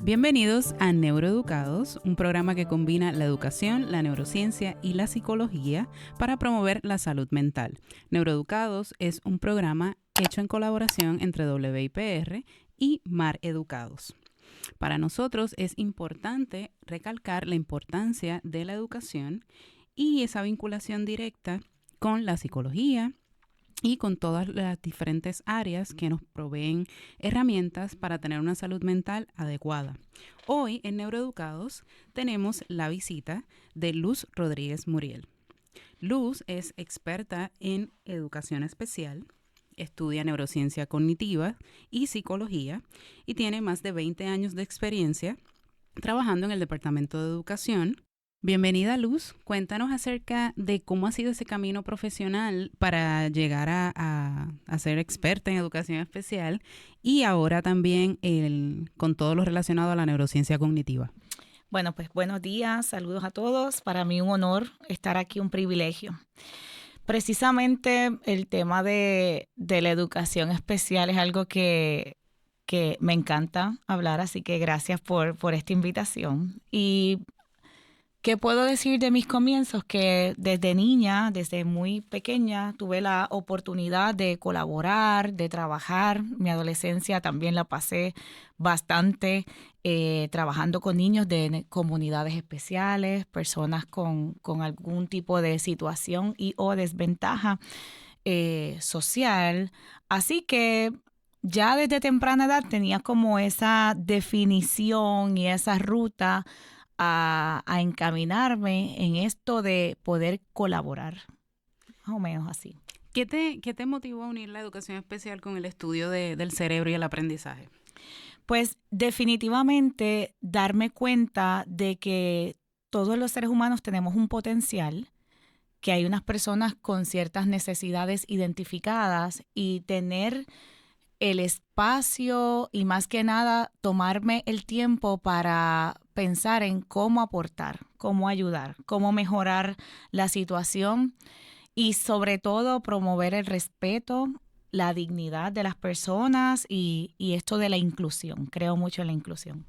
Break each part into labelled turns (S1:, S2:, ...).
S1: Bienvenidos a Neuroeducados, un programa que combina la educación, la neurociencia y la psicología para promover la salud mental. Neuroeducados es un programa hecho en colaboración entre WIPR y Mar Educados. Para nosotros es importante recalcar la importancia de la educación y esa vinculación directa con la psicología y con todas las diferentes áreas que nos proveen herramientas para tener una salud mental adecuada. Hoy en Neuroeducados tenemos la visita de Luz Rodríguez Muriel. Luz es experta en educación especial, estudia neurociencia cognitiva y psicología y tiene más de 20 años de experiencia trabajando en el Departamento de Educación. Bienvenida, Luz. Cuéntanos acerca de cómo ha sido ese camino profesional para llegar a ser experta en educación especial y ahora también con todo lo relacionado a la neurociencia cognitiva.
S2: Bueno, pues buenos días, saludos a todos. Para mí un honor estar aquí, un privilegio. Precisamente el tema de la educación especial es algo que me encanta hablar, así que gracias por esta invitación. Y ¿qué puedo decir de mis comienzos? Que desde niña, desde muy pequeña, tuve la oportunidad de colaborar, de trabajar. Mi adolescencia también la pasé bastante trabajando con niños de comunidades especiales, personas con algún tipo de situación y o desventaja social. Así que ya desde temprana edad tenía como esa definición y esa ruta a encaminarme en esto de poder colaborar, más o menos así.
S1: ¿Qué te motivó a unir la educación especial con el estudio del cerebro y el aprendizaje?
S2: Pues definitivamente darme cuenta de que todos los seres humanos tenemos un potencial, que hay unas personas con ciertas necesidades identificadas y tener el espacio y más que nada tomarme el tiempo para pensar en cómo aportar, cómo ayudar, cómo mejorar la situación y sobre todo promover el respeto, la dignidad de las personas y esto de la inclusión. Creo mucho en la inclusión.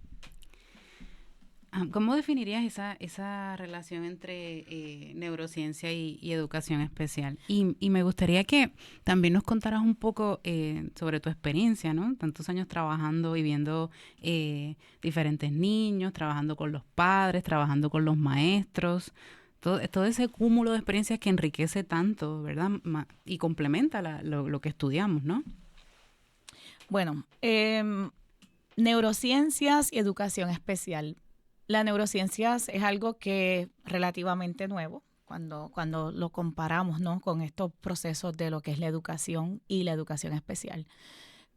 S1: ¿Cómo definirías esa relación entre neurociencia y educación especial? Y me gustaría que también nos contaras un poco sobre tu experiencia, ¿no? Tantos años trabajando y viendo diferentes niños, trabajando con los padres, trabajando con los maestros, todo ese cúmulo de experiencias que enriquece tanto, ¿verdad? Y complementa lo que estudiamos, ¿no?
S2: Bueno, neurociencias y educación especial. La neurociencias es algo que es relativamente nuevo cuando lo comparamos, ¿no?, con estos procesos de lo que es la educación y la educación especial.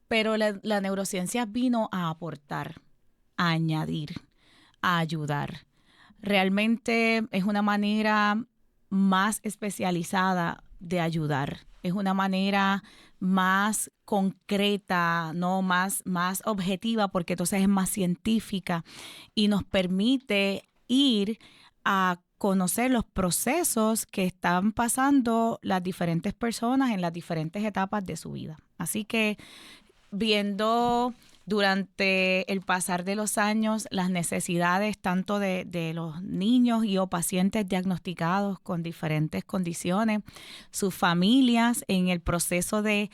S2: Pero la neurociencia vino a aportar, a añadir, a ayudar. Realmente es una manera más especializada de ayudar. Es una manera más concreta, ¿no? más objetiva, porque entonces es más científica y nos permite ir a conocer los procesos que están pasando las diferentes personas en las diferentes etapas de su vida. Así que viendo durante el pasar de los años las necesidades tanto de los niños y o pacientes diagnosticados con diferentes condiciones, sus familias en el proceso de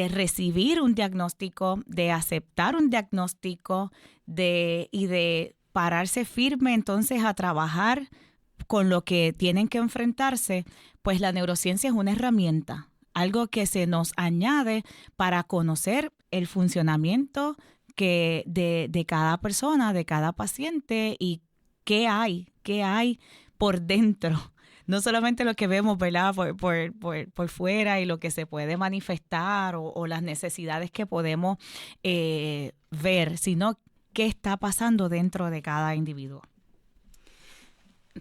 S2: recibir un diagnóstico, de aceptar un diagnóstico y de pararse firme entonces a trabajar con lo que tienen que enfrentarse, pues la neurociencia es una herramienta, algo que se nos añade para conocer el funcionamiento de cada persona, de cada paciente y qué hay por dentro. No solamente lo que vemos, ¿verdad?, por fuera y lo que se puede manifestar o las necesidades que podemos ver, sino qué está pasando dentro de cada individuo.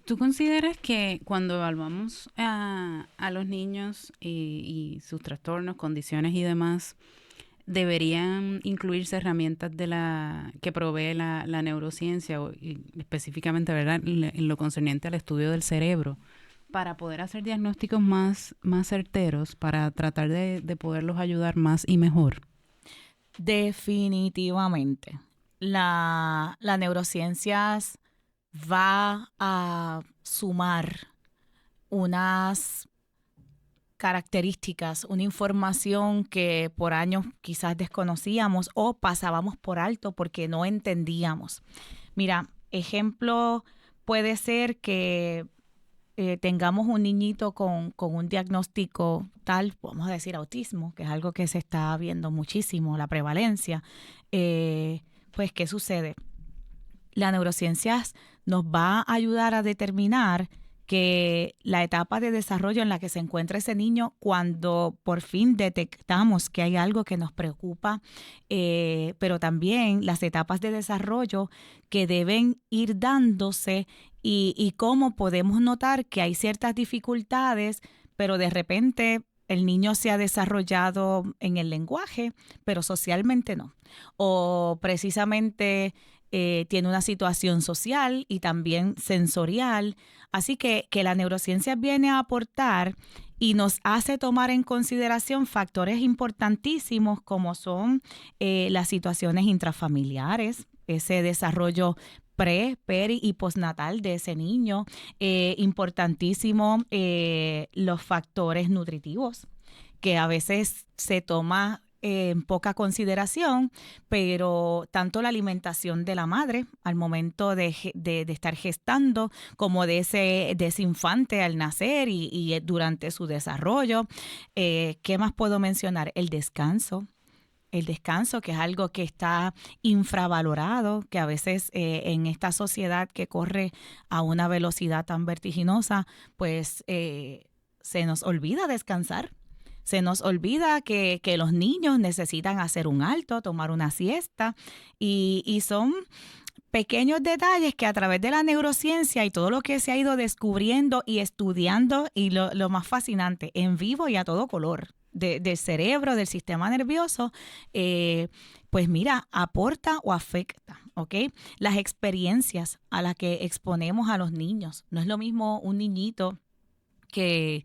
S1: ¿Tú consideras que cuando evaluamos a los niños y sus trastornos, condiciones y demás, deberían incluirse herramientas que provee la neurociencia, y específicamente, ¿verdad?, en lo concerniente al estudio del cerebro, para poder hacer diagnósticos más certeros, para tratar de poderlos ayudar más y mejor?
S2: Definitivamente. la neurociencias va a sumar unas características, una información que por años quizás desconocíamos o pasábamos por alto porque no entendíamos. Mira, ejemplo puede ser que tengamos un niñito con un diagnóstico tal, vamos a decir autismo, que es algo que se está viendo muchísimo, la prevalencia. Pues, ¿qué sucede? La neurociencias nos va a ayudar a determinar que la etapa de desarrollo en la que se encuentra ese niño, cuando por fin detectamos que hay algo que nos preocupa, pero también las etapas de desarrollo que deben ir dándose y cómo podemos notar que hay ciertas dificultades, pero de repente el niño se ha desarrollado en el lenguaje, pero socialmente no. O precisamente tiene una situación social y también sensorial. Así que la neurociencia viene a aportar y nos hace tomar en consideración factores importantísimos como son las situaciones intrafamiliares, ese desarrollo peri y postnatal de ese niño. Importantísimo los factores nutritivos, que a veces se toma en poca consideración, pero tanto la alimentación de la madre al momento de estar gestando como de ese infante al nacer y durante su desarrollo. ¿Qué más puedo mencionar? El descanso, que es algo que está infravalorado, que a veces en esta sociedad que corre a una velocidad tan vertiginosa, pues se nos olvida descansar. Se nos olvida que los niños necesitan hacer un alto, tomar una siesta y son pequeños detalles que a través de la neurociencia y todo lo que se ha ido descubriendo y estudiando y lo más fascinante, en vivo y a todo color, del cerebro, del sistema nervioso, pues mira, aporta o afecta, ¿ok? Las experiencias a las que exponemos a los niños. No es lo mismo un niñito que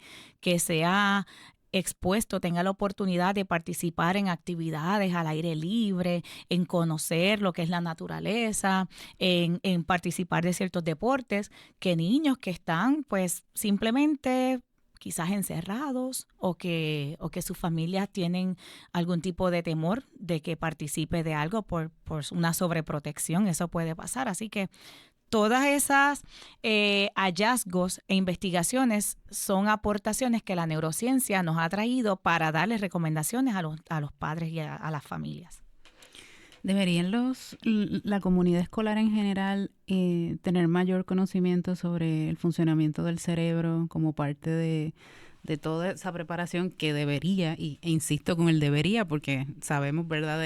S2: sea expuesto, tenga la oportunidad de participar en actividades al aire libre, en conocer lo que es la naturaleza, en participar de ciertos deportes, que niños que están pues simplemente quizás encerrados o que sus familias tienen algún tipo de temor de que participe de algo por una sobreprotección. Eso puede pasar. Así que todas esas hallazgos e investigaciones son aportaciones que la neurociencia nos ha traído para darles recomendaciones a los padres y a las familias.
S1: ¿Deberían la comunidad escolar en general tener mayor conocimiento sobre el funcionamiento del cerebro como parte de toda esa preparación que debería, e insisto con el debería porque sabemos, ¿verdad?,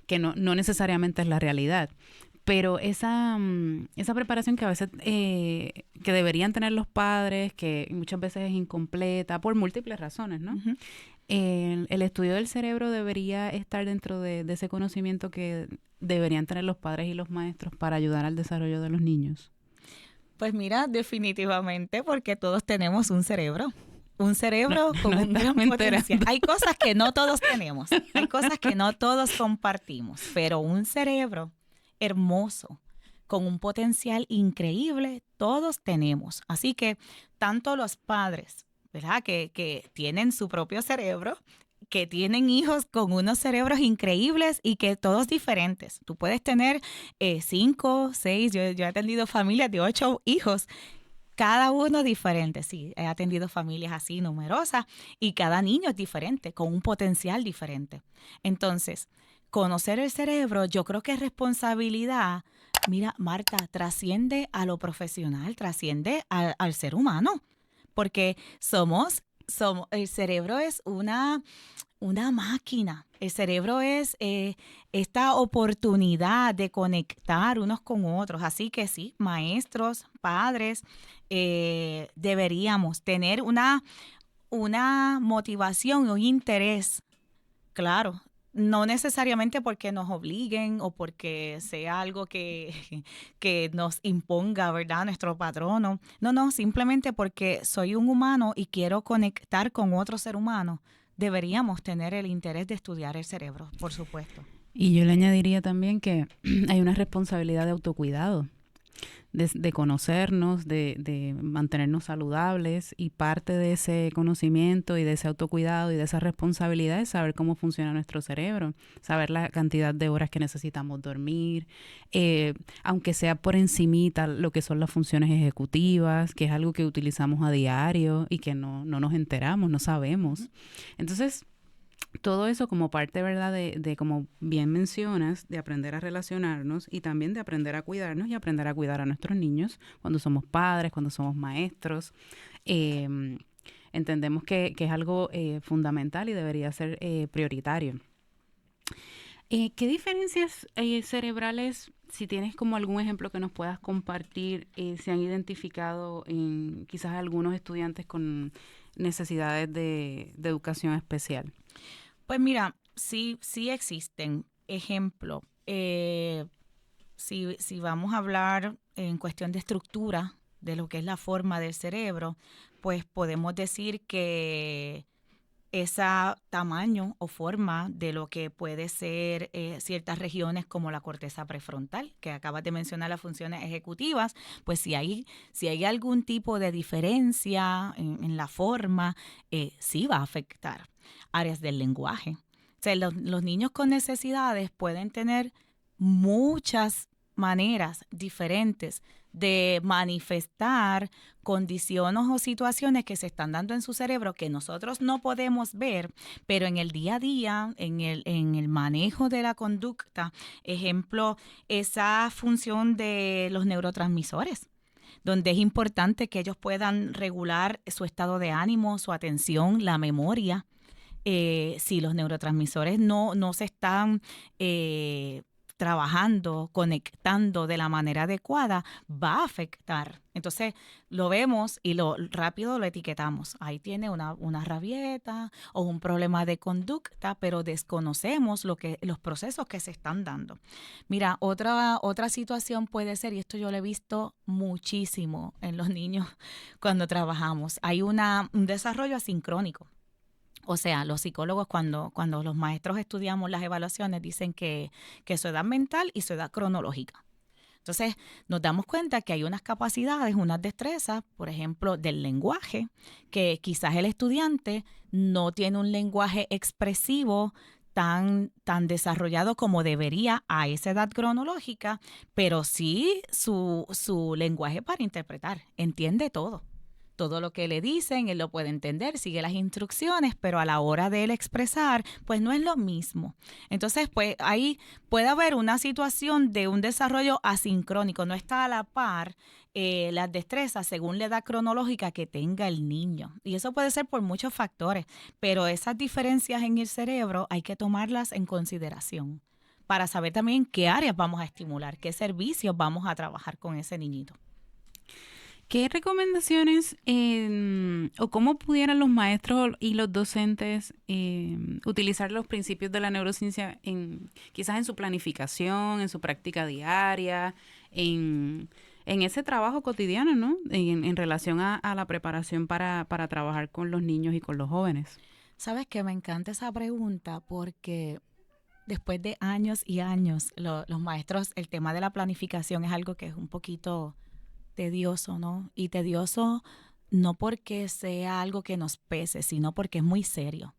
S1: que no necesariamente es la realidad? Pero esa preparación que a veces que deberían tener los padres, que muchas veces es incompleta por múltiples razones, ¿no? Uh-huh. El estudio del cerebro debería estar dentro de ese conocimiento que deberían tener los padres y los maestros para ayudar al desarrollo de los niños.
S2: Pues mira, definitivamente, porque todos tenemos un cerebro. Un cerebro con un gran potencial. Hay cosas que no todos tenemos, hay cosas que no todos compartimos, pero un cerebro hermoso, con un potencial increíble, todos tenemos. Así que tanto los padres, ¿verdad?, que tienen su propio cerebro, que tienen hijos con unos cerebros increíbles y que todos diferentes. Tú puedes tener 5, 6, yo he atendido familias de 8 hijos, cada uno diferente. Sí, he atendido familias así numerosas y cada niño es diferente, con un potencial diferente. Entonces, conocer el cerebro, yo creo que es responsabilidad. Mira, Marta, trasciende a lo profesional, trasciende al ser humano, porque el cerebro es una máquina. El cerebro es esta oportunidad de conectar unos con otros. Así que sí, maestros, padres, deberíamos tener una motivación, un interés, claro. No necesariamente porque nos obliguen o porque sea algo que nos imponga, ¿verdad?, nuestro patrono. No, simplemente porque soy un humano y quiero conectar con otro ser humano. Deberíamos tener el interés de estudiar el cerebro, por supuesto.
S1: Y yo le añadiría también que hay una responsabilidad de autocuidado, de conocernos, de mantenernos saludables, y parte de ese conocimiento y de ese autocuidado y de esa responsabilidad es saber cómo funciona nuestro cerebro, saber la cantidad de horas que necesitamos dormir, aunque sea por encimita lo que son las funciones ejecutivas, que es algo que utilizamos a diario y que no nos enteramos, no sabemos. Entonces, todo eso como parte, ¿verdad? De, como bien mencionas, de aprender a relacionarnos y también de aprender a cuidarnos y aprender a cuidar a nuestros niños cuando somos padres, cuando somos maestros. Eh, Entendemos que es algo fundamental y debería ser prioritario. ¿Qué diferencias cerebrales, si tienes como algún ejemplo que nos puedas compartir, se han identificado en quizás algunos estudiantes con necesidades de educación especial?
S2: Pues mira, sí existen. Ejemplo, si vamos a hablar en cuestión de estructura de lo que es la forma del cerebro, pues podemos decir que ese tamaño o forma de lo que puede ser ciertas regiones como la corteza prefrontal, que acabas de mencionar las funciones ejecutivas, pues si hay algún tipo de diferencia en la forma, sí va a afectar áreas del lenguaje. O sea, los niños con necesidades pueden tener muchas maneras diferentes de manifestar condiciones o situaciones que se están dando en su cerebro que nosotros no podemos ver, pero en el día a día, en el manejo de la conducta, ejemplo, esa función de los neurotransmisores, donde es importante que ellos puedan regular su estado de ánimo, su atención, la memoria. Si los neurotransmisores no se están trabajando, conectando de la manera adecuada, va a afectar. Entonces lo vemos y rápido lo etiquetamos. Ahí tiene una rabieta o un problema de conducta, pero desconocemos los procesos que se están dando. Mira, otra situación puede ser, y esto yo lo he visto muchísimo en los niños cuando trabajamos, hay un desarrollo asincrónico. O sea, los psicólogos cuando los maestros estudiamos las evaluaciones dicen que su edad mental y su edad cronológica. Entonces, nos damos cuenta que hay unas capacidades, unas destrezas, por ejemplo, del lenguaje, que quizás el estudiante no tiene un lenguaje expresivo tan desarrollado como debería a esa edad cronológica, pero sí su lenguaje para interpretar, entiende todo lo que le dicen, él lo puede entender, sigue las instrucciones, pero a la hora de él expresar, pues no es lo mismo. Entonces, pues ahí puede haber una situación de un desarrollo asincrónico, no está a la par las destrezas según la edad cronológica que tenga el niño. Y eso puede ser por muchos factores, pero esas diferencias en el cerebro hay que tomarlas en consideración para saber también qué áreas vamos a estimular, qué servicios vamos a trabajar con ese niñito.
S1: ¿Qué recomendaciones o cómo pudieran los maestros y los docentes utilizar los principios de la neurociencia quizás en su planificación, en su práctica diaria, en ese trabajo cotidiano, ¿no? En relación a la preparación para trabajar con los niños y con los jóvenes?
S2: Sabes que me encanta esa pregunta porque después de años y años, los maestros, el tema de la planificación es algo que es un poquito tedioso, ¿no? Y tedioso no porque sea algo que nos pese, sino porque es muy serio.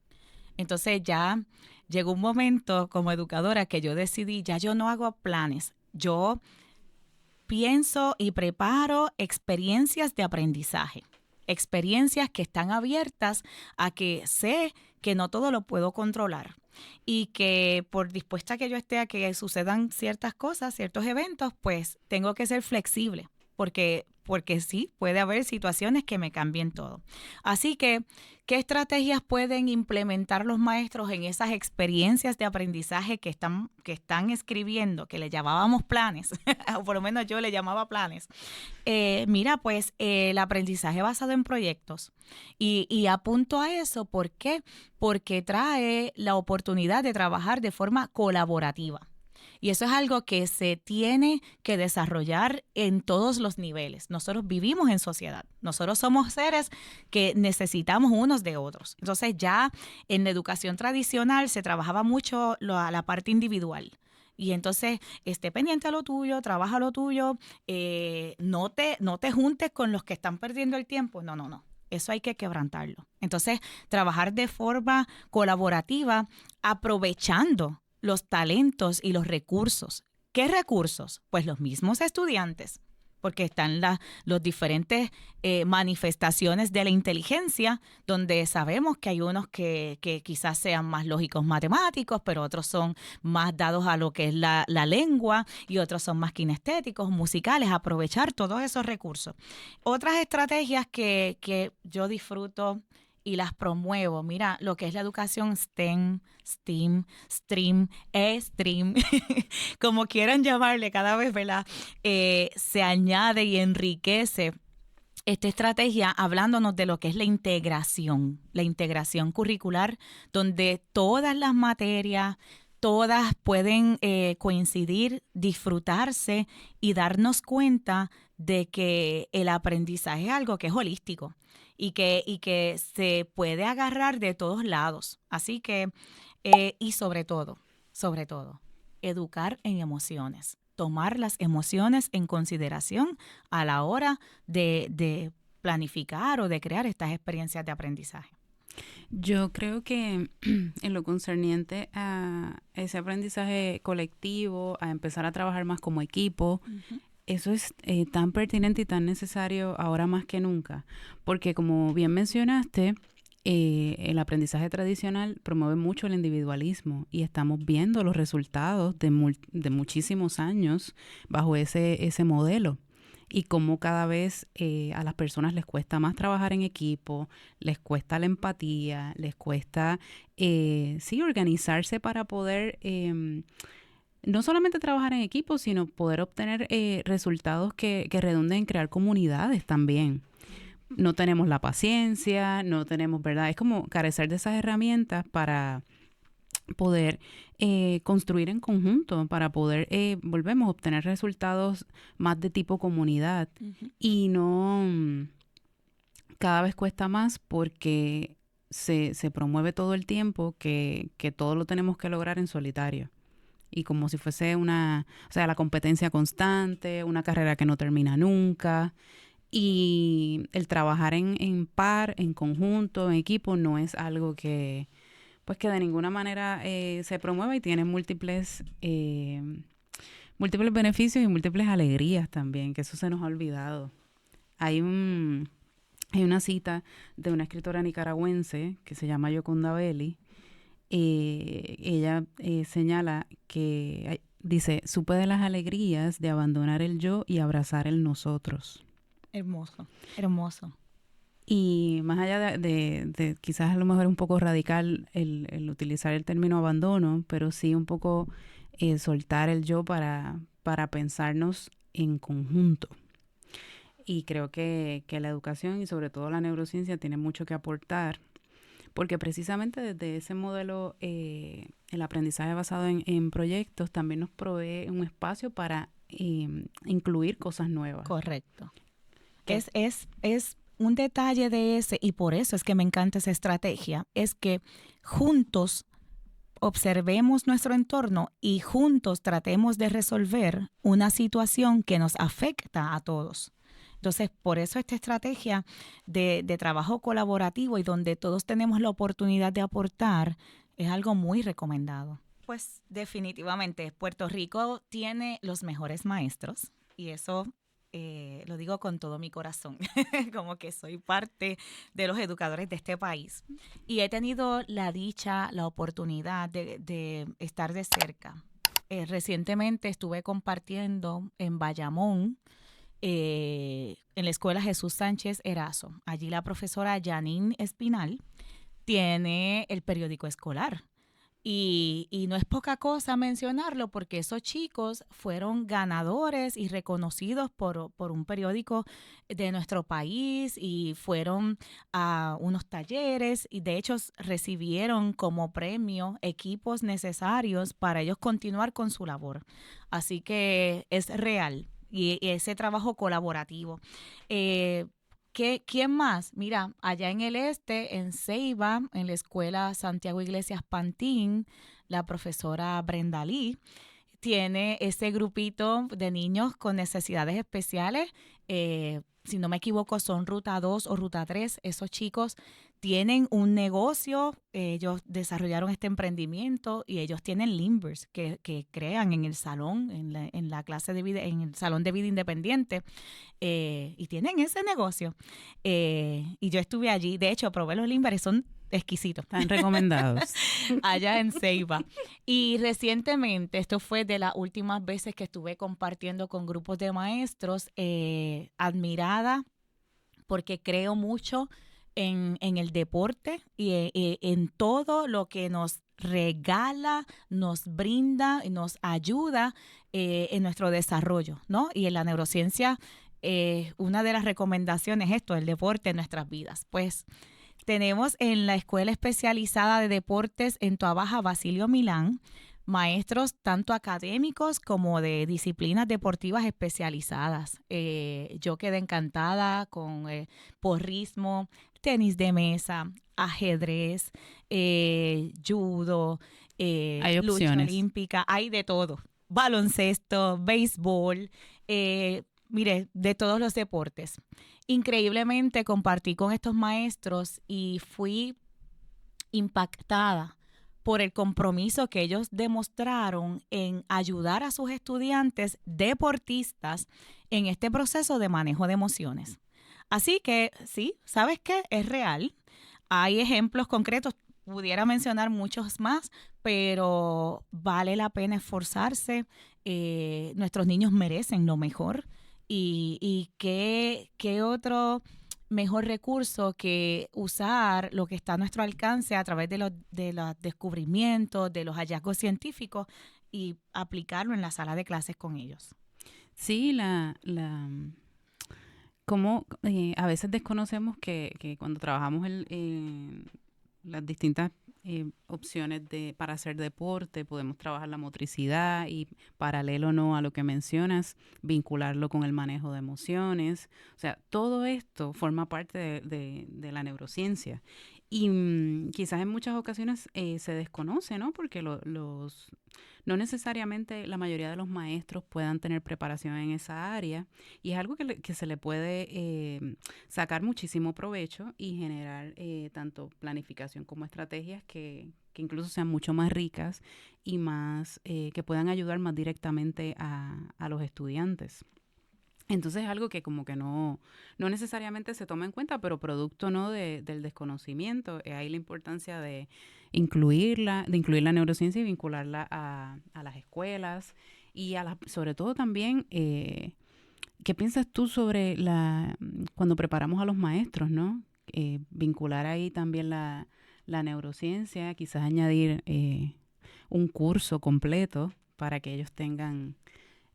S2: Entonces ya llegó un momento como educadora que yo decidí, ya yo no hago planes, yo pienso y preparo experiencias de aprendizaje, experiencias que están abiertas a que sé que no todo lo puedo controlar y que por dispuesta que yo esté a que sucedan ciertas cosas, ciertos eventos, pues tengo que ser flexible. Porque sí, puede haber situaciones que me cambien todo. Así que, ¿qué estrategias pueden implementar los maestros en esas experiencias de aprendizaje que están escribiendo, que le llamábamos planes, o por lo menos yo le llamaba planes? Mira, pues el aprendizaje basado en proyectos. Y apunto a eso, ¿por qué? Porque trae la oportunidad de trabajar de forma colaborativa. Y eso es algo que se tiene que desarrollar en todos los niveles. Nosotros vivimos en sociedad. Nosotros somos seres que necesitamos unos de otros. Entonces ya en la educación tradicional se trabajaba mucho la parte individual. Y entonces, esté pendiente a lo tuyo, trabaja lo tuyo, no te juntes con los que están perdiendo el tiempo. No. Eso hay que quebrantarlo. Entonces, trabajar de forma colaborativa, aprovechando los talentos y los recursos. ¿Qué recursos? Pues los mismos estudiantes, porque están los diferentes manifestaciones de la inteligencia, donde sabemos que hay unos que quizás sean más lógicos matemáticos, pero otros son más dados a lo que es la lengua y otros son más kinestéticos, musicales, aprovechar todos esos recursos. Otras estrategias que yo disfruto y las promuevo, mira, lo que es la educación STEM, STEAM, STREAM, E-STREAM, como quieran llamarle, cada vez, ¿verdad? Se añade y enriquece esta estrategia hablándonos de lo que es la integración curricular, donde todas las materias, todas pueden coincidir, disfrutarse y darnos cuenta de que el aprendizaje es algo que es holístico y que se puede agarrar de todos lados. Así que, y sobre todo, educar en emociones. Tomar las emociones en consideración a la hora de planificar o de crear estas experiencias de aprendizaje.
S1: Yo creo que en lo concerniente a ese aprendizaje colectivo, a empezar a trabajar más como equipo, eso es tan pertinente y tan necesario ahora más que nunca, porque como bien mencionaste, el aprendizaje tradicional promueve mucho el individualismo y estamos viendo los resultados de muchísimos años bajo ese modelo y cómo cada vez a las personas les cuesta más trabajar en equipo, les cuesta la empatía, les cuesta organizarse para poder no solamente trabajar en equipo, sino poder obtener resultados que redunden en crear comunidades también. No tenemos la paciencia, no tenemos, ¿verdad? Es como carecer de esas herramientas para poder construir en conjunto, para poder, volvemos a obtener resultados más de tipo comunidad. Y no, cada vez cuesta más porque se promueve todo el tiempo que todo lo tenemos que lograr en solitario. Y como si fuese la competencia constante, una carrera que no termina nunca. Y el trabajar en par, en conjunto, en equipo, no es algo que de ninguna manera se promueve y tiene múltiples beneficios y múltiples alegrías también, que eso se nos ha olvidado. Hay una cita de una escritora nicaragüense que se llama Yoconda Belli. Ella señala que, dice, supe de las alegrías de abandonar el yo y abrazar el nosotros.
S2: Hermoso, hermoso.
S1: Y más allá de quizás a lo mejor un poco radical el utilizar el término abandono, pero sí un poco soltar el yo para pensarnos en conjunto. Y creo que la educación y sobre todo la neurociencia tiene mucho que aportar, porque precisamente desde ese modelo, el aprendizaje basado en proyectos también nos provee un espacio para incluir cosas nuevas.
S2: Correcto. Es un detalle de ese, y por eso es que me encanta esa estrategia, es que juntos observemos nuestro entorno y juntos tratemos de resolver una situación que nos afecta a todos. Entonces, por eso esta estrategia de trabajo colaborativo y donde todos tenemos la oportunidad de aportar es algo muy recomendado. Pues definitivamente Puerto Rico tiene los mejores maestros y eso lo digo con todo mi corazón, como que soy parte de los educadores de este país. Y he tenido la dicha, la oportunidad de estar de cerca. Recientemente estuve compartiendo en Bayamón, en la Escuela Jesús Sánchez Erazo. Allí la profesora Janine Espinal tiene el periódico escolar. Y no es poca cosa mencionarlo porque esos chicos fueron ganadores y reconocidos por un periódico de nuestro país y fueron a unos talleres y de hecho recibieron como premio equipos necesarios para ellos continuar con su labor. Así que es real y ese trabajo colaborativo. ¿Quién más? Mira, allá en el este, en Ceiba, en la escuela Santiago Iglesias Pantín, la profesora Brenda Lee tiene ese grupito de niños con necesidades especiales. Si no me equivoco, son Ruta 2 o Ruta 3. Esos chicos tienen un negocio, ellos desarrollaron este emprendimiento y ellos tienen Limbers que crean en el salón, en la clase de vida, en el salón de vida independiente. Y tienen ese negocio. Y yo estuve allí. De hecho, probé los Limbers, son exquisitos.
S1: Están recomendados.
S2: Allá en Ceiba. Y recientemente, esto fue de las últimas veces que estuve compartiendo con grupos de maestros, admirada porque creo mucho en el deporte y en todo lo que nos regala, nos brinda y nos ayuda en nuestro desarrollo, ¿no? Y en la neurociencia, una de las recomendaciones es esto, el deporte en nuestras vidas. Pues tenemos en la Escuela Especializada de Deportes en Tuabaja, Basilio Milán, maestros tanto académicos como de disciplinas deportivas especializadas. Yo quedé encantada con porrismo, tenis de mesa, ajedrez, judo,
S1: Hay
S2: lucha
S1: opciones.
S2: olímpica, hay de todo. Baloncesto, béisbol, mire, de todos los deportes. Increíblemente compartí con estos maestros y fui impactada por el compromiso que ellos demostraron en ayudar a sus estudiantes deportistas en este proceso de manejo de emociones. Así que sí, ¿sabes qué? Es real. Hay ejemplos concretos, pudiera mencionar muchos más, pero vale la pena esforzarse. Nuestros niños merecen lo mejor. Y qué otro mejor recurso que usar lo que está a nuestro alcance a través de los descubrimientos, de los hallazgos científicos y aplicarlo en la sala de clases con ellos.
S1: Sí, como a veces desconocemos que cuando trabajamos en las distintas opciones para hacer deporte, podemos trabajar la motricidad y paralelo no a lo que mencionas, vincularlo con el manejo de emociones. O sea, todo esto forma parte de la neurociencia. Y quizás en muchas ocasiones se desconoce, ¿no? Porque no necesariamente la mayoría de los maestros puedan tener preparación en esa área y es algo que se le puede sacar muchísimo provecho y generar tanto planificación como estrategias que incluso sean mucho más ricas y más que puedan ayudar más directamente a los estudiantes. Entonces es algo que como que no necesariamente se toma en cuenta, pero producto no del desconocimiento. Hay la importancia de incluir la neurociencia y vincularla a las escuelas y sobre todo también, ¿qué piensas tú sobre cuando preparamos a los maestros, ¿no? Vincular ahí también la neurociencia, quizás añadir un curso completo para que ellos tengan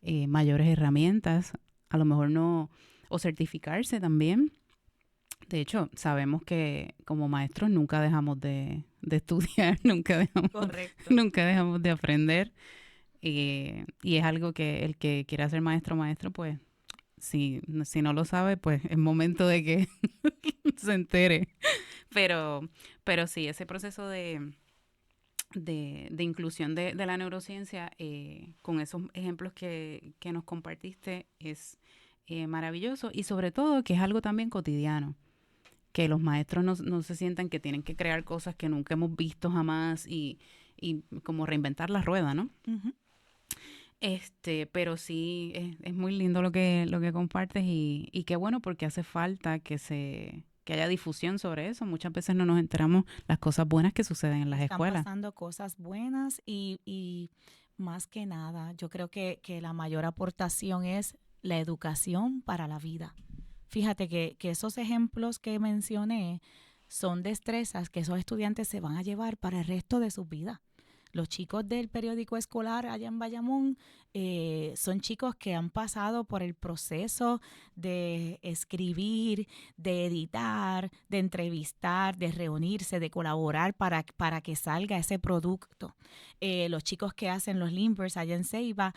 S1: mayores herramientas, a lo mejor no, o certificarse también. De hecho, sabemos que como maestros nunca dejamos de estudiar, nunca dejamos de aprender. Y es algo que el que quiera ser maestro, pues, si no lo sabe, pues es momento de que se entere. Pero sí, ese proceso de inclusión de la neurociencia, con esos ejemplos que nos compartiste, es maravilloso y sobre todo que es algo también cotidiano, que los maestros no se sientan que tienen que crear cosas que nunca hemos visto jamás y como reinventar la rueda, ¿no?
S2: Uh-huh.
S1: Pero sí, es muy lindo lo que compartes y qué bueno porque hace falta que haya difusión sobre eso. Muchas veces no nos enteramos las cosas buenas que suceden en las escuelas.
S2: Están pasando cosas buenas y más que nada, yo creo que la mayor aportación es la educación para la vida. Fíjate que esos ejemplos que mencioné son destrezas que esos estudiantes se van a llevar para el resto de su vida. Los chicos del periódico escolar allá en Bayamón son chicos que han pasado por el proceso de escribir, de editar, de entrevistar, de reunirse, de colaborar para que salga ese producto. Los chicos que hacen los Limbers allá en Ceiba,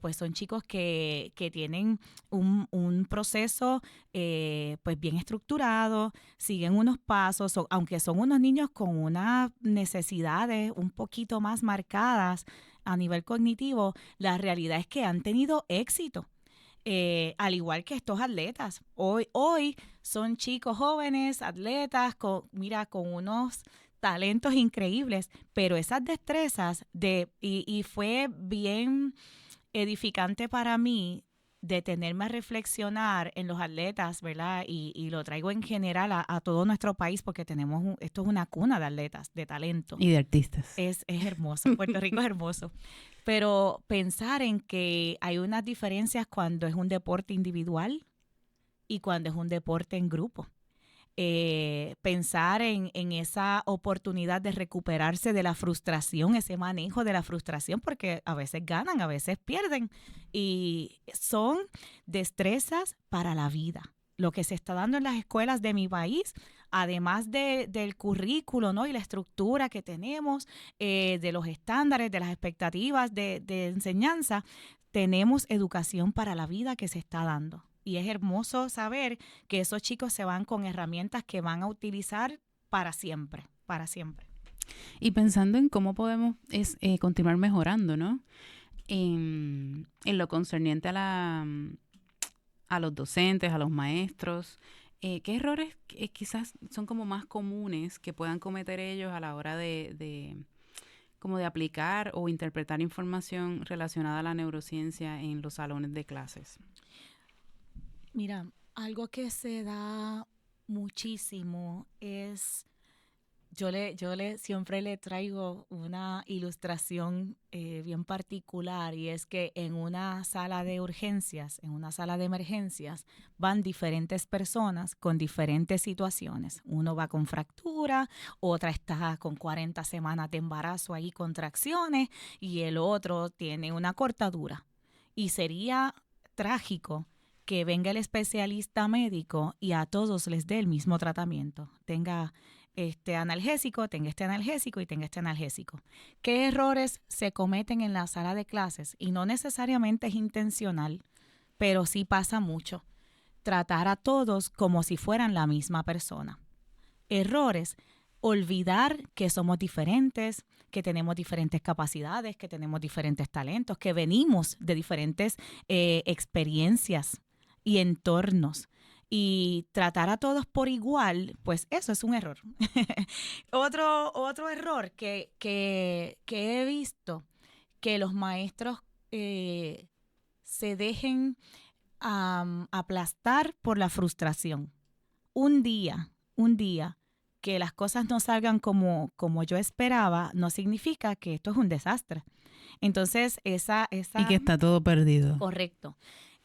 S2: pues son chicos que tienen un proceso pues bien estructurado, siguen unos pasos, aunque son unos niños con unas necesidades un poquito más marcadas a nivel cognitivo, la realidad es que han tenido éxito. Al igual que estos atletas. Hoy son chicos jóvenes, atletas, con unos talentos increíbles, pero esas destrezas y fue bien edificante para mí detenerme a reflexionar en los atletas, ¿verdad? Y lo traigo en general a todo nuestro país porque esto es una cuna de atletas, de talento.
S1: Y de artistas.
S2: Es hermoso, Puerto Rico es hermoso. Pero pensar en que hay unas diferencias cuando es un deporte individual y cuando es un deporte en grupo. Pensar en esa oportunidad de recuperarse de la frustración, ese manejo de la frustración, porque a veces ganan, a veces pierden. Y son destrezas para la vida. Lo que se está dando en las escuelas de mi país, además del currículo, ¿no? Y la estructura que tenemos, de los estándares, de las expectativas de enseñanza, tenemos educación para la vida que se está dando. Y es hermoso saber que esos chicos se van con herramientas que van a utilizar para siempre, para siempre.
S1: Y pensando en cómo podemos continuar mejorando, ¿no? En lo concerniente a los docentes, a los maestros, ¿qué errores quizás son como más comunes que puedan cometer ellos a la hora de aplicar o interpretar información relacionada a la neurociencia en los salones de clases?
S2: Mira, algo que se da muchísimo es, yo siempre le traigo una ilustración bien particular, y es que en una sala de urgencias, en una sala de emergencias, van diferentes personas con diferentes situaciones. Uno va con fractura, otra está con 40 semanas de embarazo ahí, contracciones, y el otro tiene una cortadura. Y sería trágico que venga el especialista médico y a todos les dé el mismo tratamiento. Tenga este analgésico, tenga este analgésico y tenga este analgésico. ¿Qué errores se cometen en la sala de clases? Y no necesariamente es intencional, pero sí pasa mucho. Tratar a todos como si fueran la misma persona. Errores. Olvidar que somos diferentes, que tenemos diferentes capacidades, que tenemos diferentes talentos, que venimos de diferentes experiencias y entornos. Y tratar a todos por igual, pues eso es un error. Otro error que he visto, que los maestros se dejen aplastar por la frustración. Un día que las cosas no salgan como yo esperaba, no significa que esto es un desastre. Entonces, esa
S1: y que está todo perdido.
S2: Correcto.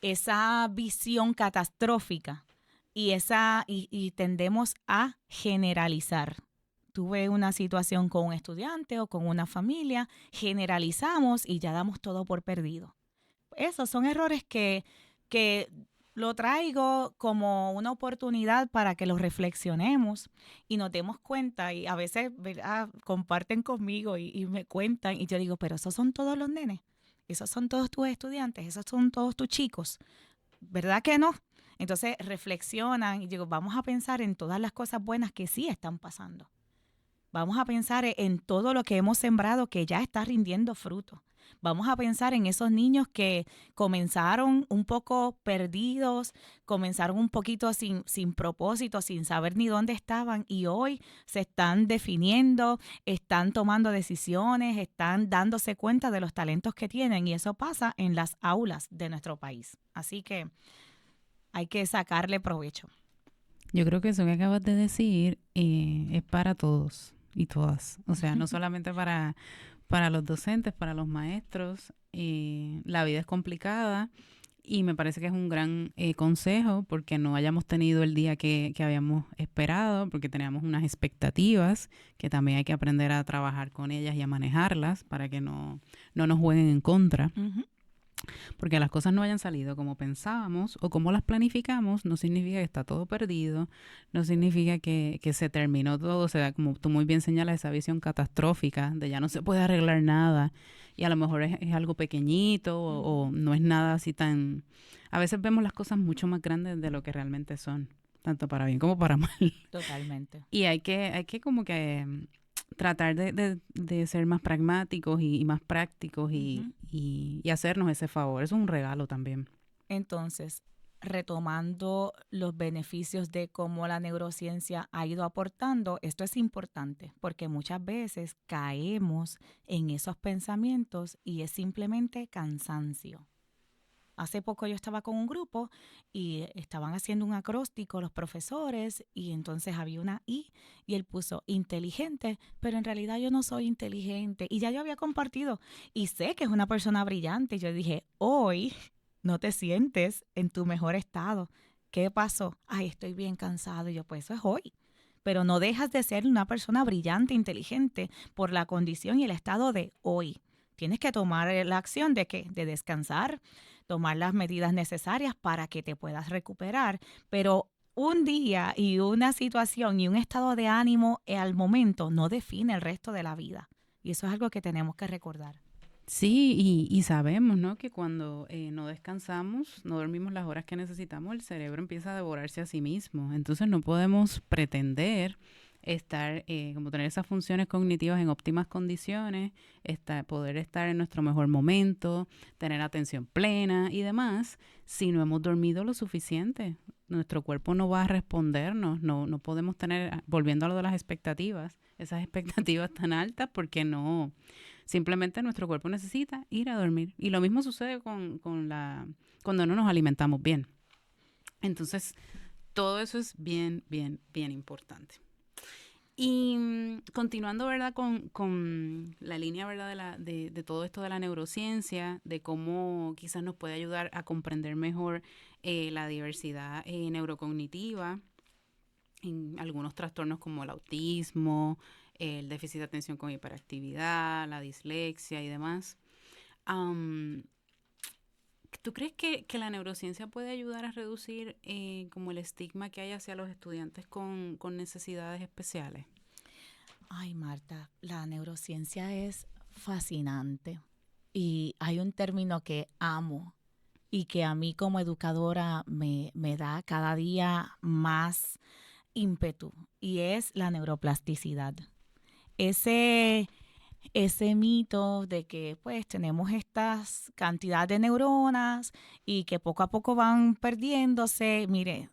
S2: Esa visión catastrófica y tendemos a generalizar. Tuve una situación con un estudiante o con una familia, generalizamos y ya damos todo por perdido. Esos son errores que lo traigo como una oportunidad para que los reflexionemos y nos demos cuenta, y a veces, ¿verdad?, comparten conmigo y me cuentan, y yo digo, pero esos son todos los nenes, esos son todos tus estudiantes, esos son todos tus chicos, ¿verdad que no? Entonces reflexionan y digo, vamos a pensar en todas las cosas buenas que sí están pasando. Vamos a pensar en todo lo que hemos sembrado que ya está rindiendo fruto. Vamos a pensar en esos niños que comenzaron un poco perdidos, comenzaron un poquito sin propósito, sin saber ni dónde estaban, y hoy se están definiendo, están tomando decisiones, están dándose cuenta de los talentos que tienen, y eso pasa en las aulas de nuestro país. Así que hay que sacarle provecho.
S1: Yo creo que eso que acabas de decir es para todos y todas. O sea, no solamente para los docentes, para los maestros. La vida es complicada Y me parece que es un gran consejo porque no hayamos tenido el día que habíamos esperado, porque teníamos unas expectativas que también hay que aprender a trabajar con ellas y a manejarlas para que no nos jueguen en contra.
S2: Ujú.
S1: Porque las cosas no hayan salido como pensábamos o como las planificamos, no significa que está todo perdido, no significa que se terminó todo, o sea, como tú muy bien señalas, esa visión catastrófica de ya no se puede arreglar nada y a lo mejor es algo pequeñito o no es nada así tan... A veces vemos las cosas mucho más grandes de lo que realmente son, tanto para bien como para mal.
S2: Totalmente.
S1: Y hay que como que tratar de ser más pragmáticos y más prácticos
S2: Ujú.
S1: y hacernos ese favor. Eso es un regalo también.
S2: Entonces, retomando los beneficios de cómo la neurociencia ha ido aportando, esto es importante porque muchas veces caemos en esos pensamientos y es simplemente cansancio. Hace poco yo estaba con un grupo y estaban haciendo un acróstico los profesores y entonces había una I y él puso inteligente, pero en realidad yo no soy inteligente y ya yo había compartido y sé que es una persona brillante y yo dije, hoy no te sientes en tu mejor estado. ¿Qué pasó? Ay, estoy bien cansado y yo pues eso es hoy. Pero no dejas de ser una persona brillante, inteligente por la condición y el estado de hoy. Tienes que tomar la acción de ¿qué? De descansar, tomar las medidas necesarias para que te puedas recuperar, pero un día y una situación y un estado de ánimo al momento no define el resto de la vida. Y eso es algo que tenemos que recordar.
S1: Sí, y sabemos, ¿no? Que cuando no descansamos, no dormimos las horas que necesitamos, el cerebro empieza a devorarse a sí mismo. Entonces no podemos pretender estar, como tener esas funciones cognitivas en óptimas condiciones, poder estar en nuestro mejor momento, tener atención plena y demás, si no hemos dormido lo suficiente. Nuestro cuerpo no va a respondernos, no podemos tener, volviendo a lo de las expectativas, esas expectativas tan altas porque no... Simplemente nuestro cuerpo necesita ir a dormir. Y lo mismo sucede cuando no nos alimentamos bien. Entonces, todo eso es bien, bien, bien importante. Y continuando, ¿verdad? Con la línea, ¿verdad? De todo esto de la neurociencia, de cómo quizás nos puede ayudar a comprender mejor la diversidad neurocognitiva en algunos trastornos como el autismo, el déficit de atención con hiperactividad, la dislexia y demás. Um, ¿Tú crees que la neurociencia puede ayudar a reducir como el estigma que hay hacia los estudiantes con necesidades especiales?
S2: Ay, Marta, la neurociencia es fascinante y hay un término que amo y que a mí como educadora me da cada día más ímpetu y es la neuroplasticidad. Ese, ese mito de que pues tenemos estas cantidad de neuronas y que poco a poco van perdiéndose, mire,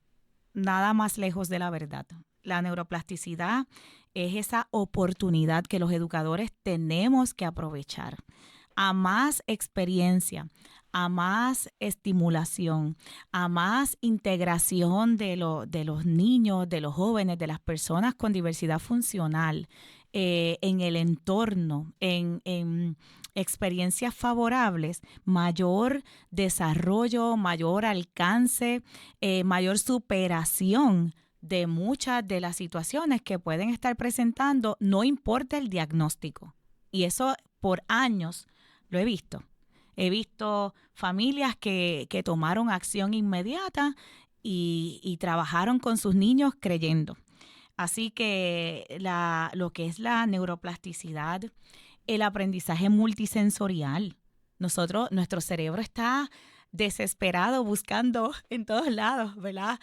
S2: nada más lejos de la verdad. La neuroplasticidad es esa oportunidad que los educadores tenemos que aprovechar a más experiencia, a más estimulación, a más integración de los niños, de los jóvenes, de las personas con diversidad funcional en el entorno, en experiencias favorables, mayor desarrollo, mayor alcance, mayor superación de muchas de las situaciones que pueden estar presentando, no importa el diagnóstico. Y eso por años lo he visto. He visto familias que tomaron acción inmediata y trabajaron con sus niños creyendo. Así que lo que es la neuroplasticidad, el aprendizaje multisensorial. Nuestro cerebro está desesperado buscando en todos lados, ¿verdad?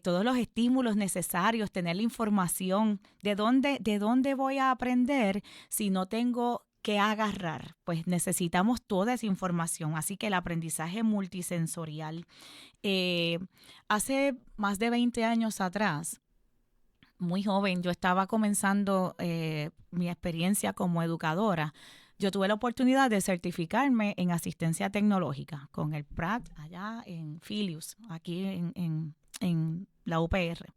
S2: Todos los estímulos necesarios, tener la información. ¿De dónde voy a aprender si no tengo que agarrar? Pues necesitamos toda esa información. Así que el aprendizaje multisensorial. Hace más de 20 años atrás, muy joven, yo estaba comenzando mi experiencia como educadora. Yo tuve la oportunidad de certificarme en asistencia tecnológica con el PRAT allá en Filius, aquí en la UPR.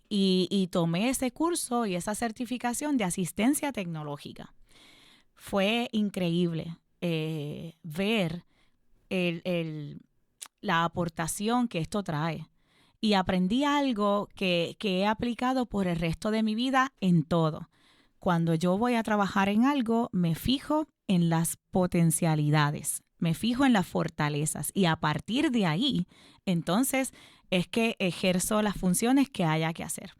S2: Y tomé ese curso y esa certificación de asistencia tecnológica. Fue increíble ver el la aportación que esto trae. Y aprendí algo que he aplicado por el resto de mi vida en todo. Cuando yo voy a trabajar en algo, me fijo en las potencialidades, me fijo en las fortalezas y a partir de ahí, entonces es que ejerzo las funciones que haya que hacer.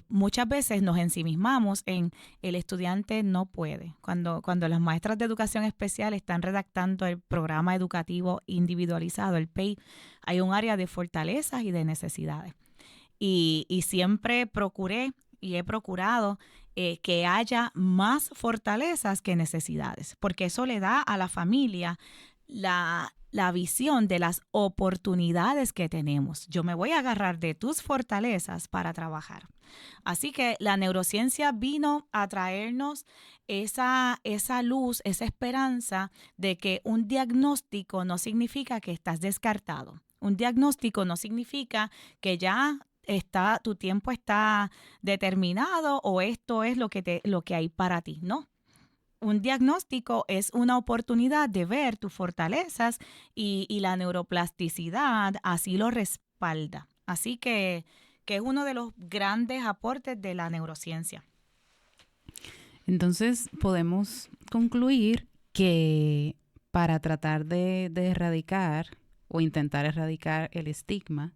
S2: Muchas veces nos ensimismamos en el estudiante no puede. Cuando las maestras de educación especial están redactando el programa educativo individualizado, el PEI, hay un área de fortalezas y de necesidades. Y siempre procuré y he procurado que haya más fortalezas que necesidades, porque eso le da a la familia la visión de las oportunidades que tenemos. Yo me voy a agarrar de tus fortalezas para trabajar. Así que la neurociencia vino a traernos esa luz, esa esperanza de que un diagnóstico no significa que estás descartado. Un diagnóstico no significa que ya tu tiempo está determinado o esto es lo que hay para ti. No. Un diagnóstico es una oportunidad de ver tus fortalezas y la neuroplasticidad así lo respalda. Así que es uno de los grandes aportes de la neurociencia.
S1: Entonces podemos concluir que para tratar de erradicar o intentar erradicar el estigma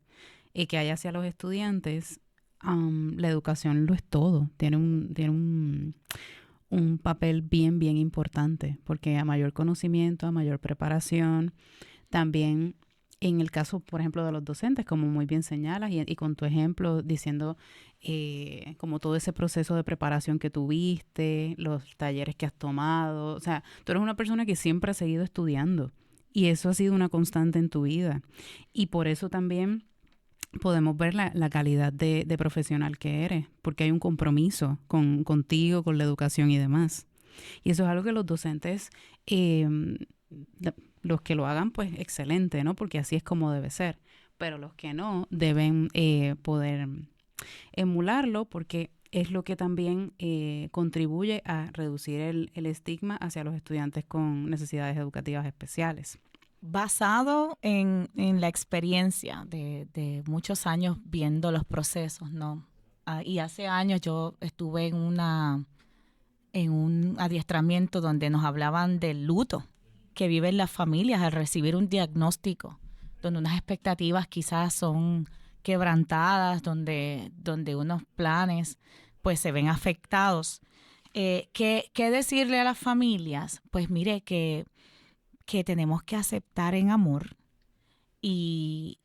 S1: que hay hacia los estudiantes, la educación lo es todo. Tiene un papel bien importante, porque a mayor conocimiento, a mayor preparación, también en el caso, por ejemplo, de los docentes, como muy bien señalas, y con tu ejemplo diciendo como todo ese proceso de preparación que tuviste, los talleres que has tomado, o sea, tú eres una persona que siempre ha seguido estudiando y eso ha sido una constante en tu vida y por eso también podemos ver la calidad de profesional que eres, porque hay un compromiso contigo, con la educación y demás. Y eso es algo que los docentes, los que lo hagan, pues excelente, ¿no? Porque así es como debe ser. Pero los que no, deben poder emularlo porque es lo que también contribuye a reducir el estigma hacia los estudiantes con necesidades educativas especiales.
S2: Basado en la experiencia de muchos años viendo los procesos, ¿no? Y hace años yo estuve en un adiestramiento donde nos hablaban del luto que viven las familias al recibir un diagnóstico, donde unas expectativas quizás son quebrantadas, donde unos planes pues se ven afectados. ¿Qué decirle a las familias? Pues mire que tenemos que aceptar en amor y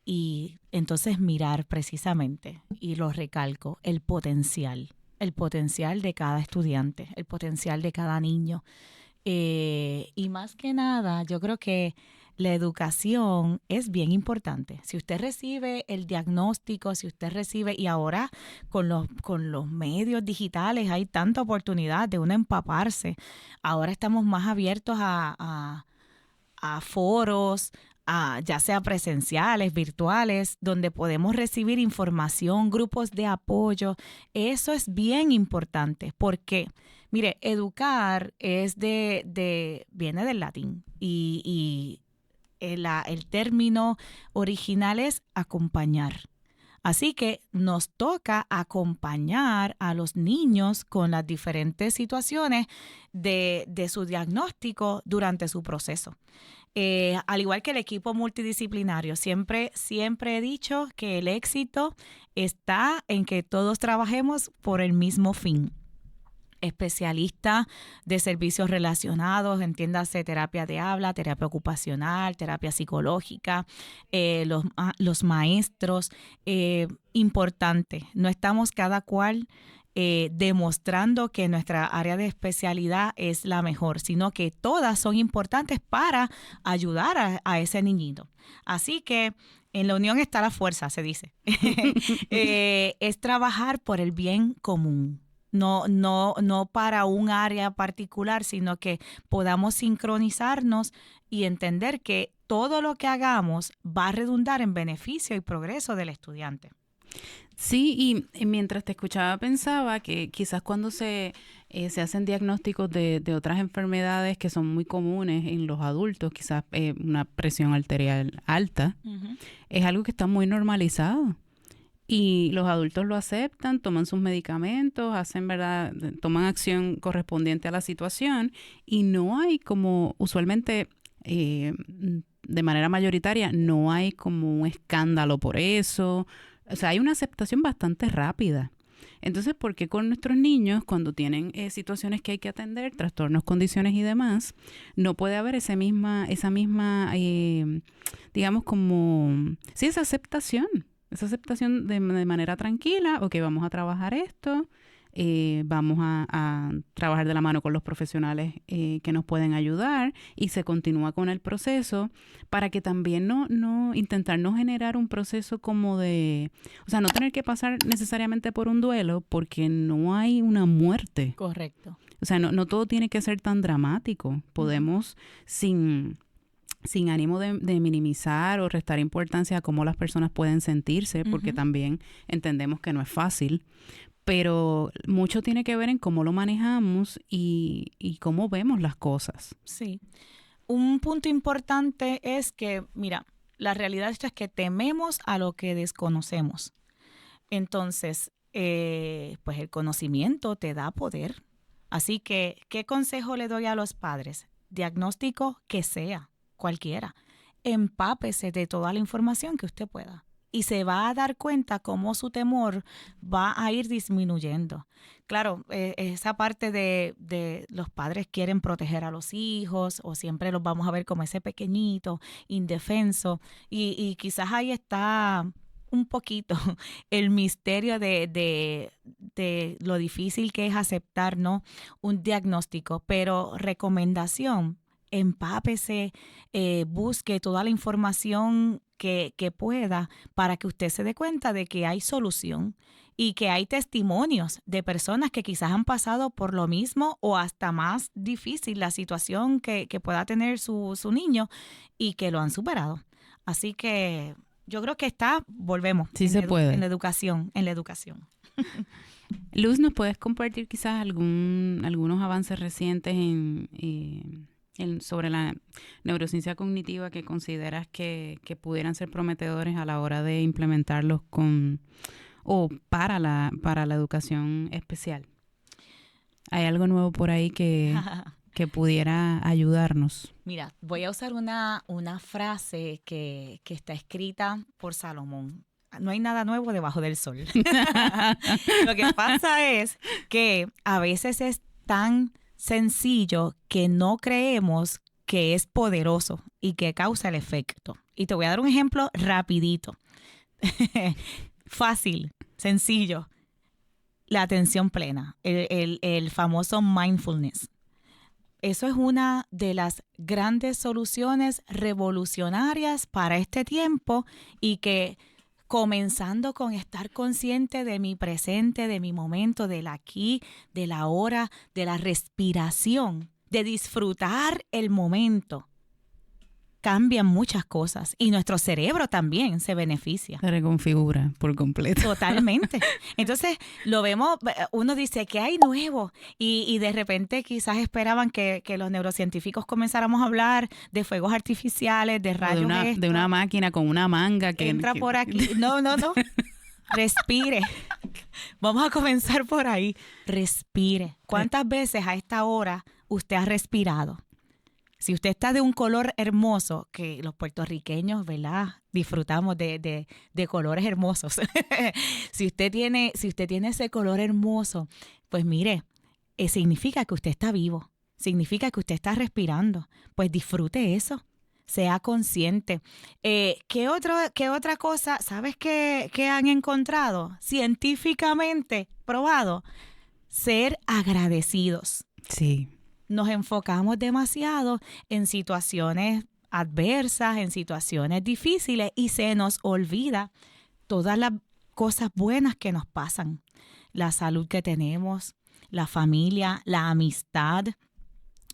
S2: entonces mirar precisamente, y lo recalco, el potencial de cada estudiante, el potencial de cada niño. Y más que nada, yo creo que la educación es bien importante. Si usted recibe el diagnóstico, y ahora con los medios digitales hay tanta oportunidad de uno empaparse. Ahora estamos más abiertos a foros, ya sea presenciales, virtuales, donde podemos recibir información, grupos de apoyo. Eso es bien importante porque, mire, educar viene del latín y el término original es acompañar. Así que nos toca acompañar a los niños con las diferentes situaciones de su diagnóstico durante su proceso. Al igual que el equipo multidisciplinario, siempre he dicho que el éxito está en que todos trabajemos por el mismo fin. Especialistas de servicios relacionados, entiéndase terapia de habla, terapia ocupacional, terapia psicológica, los maestros, importante, no estamos cada cual demostrando que nuestra área de especialidad es la mejor, sino que todas son importantes para ayudar a ese niñito. Así que en la unión está la fuerza, se dice. Es trabajar por el bien común. No para un área particular, sino que podamos sincronizarnos y entender que todo lo que hagamos va a redundar en beneficio y progreso del estudiante.
S1: Sí, y mientras te escuchaba pensaba que quizás cuando se hacen diagnósticos de otras enfermedades que son muy comunes en los adultos, quizás una presión arterial alta,
S2: Ujú.
S1: es algo que está muy normalizado. Y los adultos lo aceptan, toman sus medicamentos, hacen, ¿verdad? Toman acción correspondiente a la situación y no hay como, usualmente, de manera mayoritaria, no hay como un escándalo por eso. O sea, hay una aceptación bastante rápida. Entonces, ¿por qué con nuestros niños, cuando tienen situaciones que hay que atender, trastornos, condiciones y demás, no puede haber esa misma, digamos, como, sí, esa aceptación de manera tranquila? Ok, vamos a trabajar esto, vamos a trabajar de la mano con los profesionales que nos pueden ayudar y se continúa con el proceso para que también intentar no generar un proceso como de, o sea, no tener que pasar necesariamente por un duelo porque no hay una muerte.
S2: Correcto.
S1: O sea, no todo tiene que ser tan dramático. Podemos, sin ánimo de minimizar o restar importancia a cómo las personas pueden sentirse, porque también entendemos que no es fácil, pero mucho tiene que ver en cómo lo manejamos y cómo vemos las cosas.
S2: Sí. Un punto importante es que, mira, la realidad es que tememos a lo que desconocemos. Entonces, pues el conocimiento te da poder. Así que, ¿qué consejo le doy a los padres? Diagnóstico que sea, cualquiera. Empápese de toda la información que usted pueda. Y se va a dar cuenta cómo su temor va a ir disminuyendo. Claro, esa parte de los padres quieren proteger a los hijos o siempre los vamos a ver como ese pequeñito, indefenso. Y quizás ahí está un poquito el misterio de lo difícil que es aceptar, ¿no?, un diagnóstico. Pero recomendación, empápese, busque toda la información que pueda para que usted se dé cuenta de que hay solución y que hay testimonios de personas que quizás han pasado por lo mismo o hasta más difícil la situación que pueda tener su niño y que lo han superado. Así que yo creo que volvemos,
S1: Sí se puede.
S2: en la educación.
S1: Luz, ¿nos puedes compartir quizás algunos avances recientes sobre la neurociencia cognitiva que consideras que pudieran ser prometedores a la hora de implementarlos para la educación especial? ¿Hay algo nuevo por ahí que pudiera ayudarnos?
S2: Mira, voy a usar una frase que está escrita por Salomón. No hay nada nuevo debajo del sol. Lo que pasa es que a veces es tan sencillo que no creemos que es poderoso y que causa el efecto. Y te voy a dar un ejemplo rapidito. Fácil, sencillo. La atención plena, el famoso mindfulness. Eso es una de las grandes soluciones revolucionarias para este tiempo y que, comenzando con estar consciente de mi presente, de mi momento, del aquí, del ahora, de la respiración, de disfrutar el momento, cambian muchas cosas y nuestro cerebro también se beneficia.
S1: Se reconfigura por completo.
S2: Totalmente. Entonces lo vemos, uno dice, ¿qué hay nuevo? Y de repente quizás esperaban que los neurocientíficos comenzáramos a hablar de fuegos artificiales, de rayos
S1: de una máquina con una manga que
S2: entra por aquí. No. Respire. Vamos a comenzar por ahí. Respire. ¿Cuántas veces a esta hora usted ha respirado? Si usted está de un color hermoso, que los puertorriqueños, ¿verdad?, disfrutamos de colores hermosos. Si usted tiene ese color hermoso, pues mire, significa que usted está vivo, significa que usted está respirando. Pues disfrute eso, sea consciente. ¿Qué otra cosa? ¿Sabes qué han encontrado? Científicamente probado. Ser agradecidos.
S1: Sí.
S2: Nos enfocamos demasiado en situaciones adversas, en situaciones difíciles y se nos olvida todas las cosas buenas que nos pasan. La salud que tenemos, la familia, la amistad,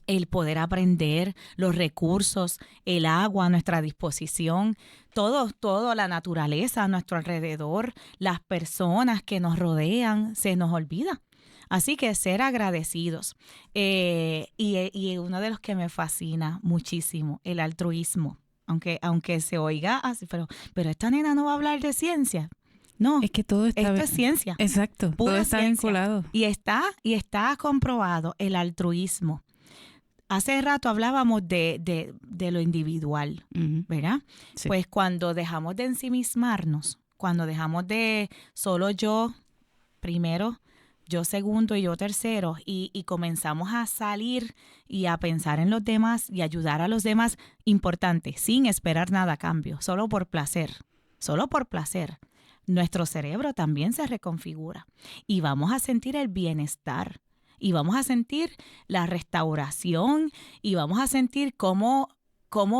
S2: el poder aprender, los recursos, el agua a nuestra disposición, todo, la naturaleza a nuestro alrededor, las personas que nos rodean, se nos olvida. Así que ser agradecidos. Y uno de los que me fascina muchísimo, el altruismo. Aunque se oiga así, pero esta nena no va a hablar de ciencia. No,
S1: es que todo está
S2: esto es ciencia.
S1: Exacto, todo está
S2: ciencia.
S1: vinculado.
S2: Y está comprobado el altruismo. Hace rato hablábamos de lo individual, ¿verdad?
S1: Sí.
S2: Pues cuando dejamos de ensimismarnos, cuando dejamos de solo yo primero, yo segundo y yo tercero, y comenzamos a salir y a pensar en los demás y ayudar a los demás, importante, sin esperar nada a cambio, solo por placer, nuestro cerebro también se reconfigura y vamos a sentir el bienestar. Y vamos a sentir la restauración y vamos a sentir cómo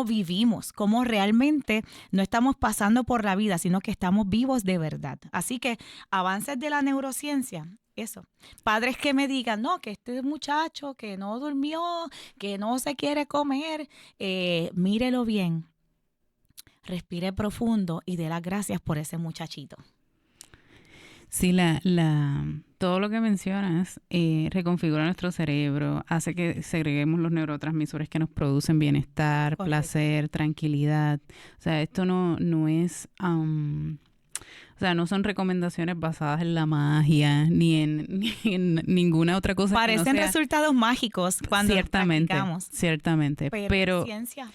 S2: vivimos, cómo realmente no estamos pasando por la vida, sino que estamos vivos de verdad. Así que avances de la neurociencia, eso. Padres que me digan, no, que este muchacho que no durmió, que no se quiere comer, mírelo bien, respire profundo y dé las gracias por ese muchachito.
S1: Sí, todo lo que mencionas reconfigura nuestro cerebro, hace que segreguemos los neurotransmisores que nos producen bienestar,
S2: Correcto.
S1: placer, tranquilidad. O sea, esto no es... o sea, no son recomendaciones basadas en la magia, ni en ninguna otra cosa.
S2: Parecen
S1: que no sea...
S2: resultados mágicos cuando practicamos.
S1: Ciertamente, pero
S2: ciencia,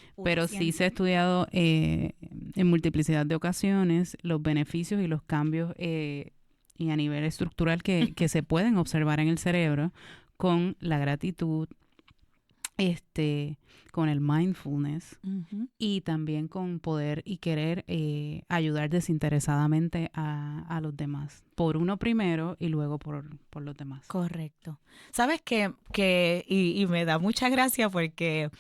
S1: sí se ha estudiado en multiplicidad de ocasiones los beneficios y los cambios y a nivel estructural que se pueden observar en el cerebro con la gratitud, con el mindfulness y también con poder y querer ayudar desinteresadamente a los demás. Por uno primero y luego por los demás.
S2: Correcto. ¿Sabes qué? Y me da mucha gracia porque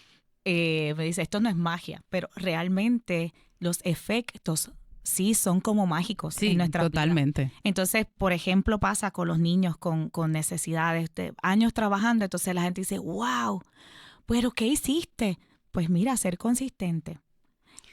S2: me dice, esto no es magia, pero realmente los efectos sí son como mágicos en nuestra vida.
S1: Totalmente.
S2: Entonces, por ejemplo, pasa con los niños con necesidades de años trabajando, entonces la gente dice, wow, ¿pero qué hiciste? Pues mira, ser consistente.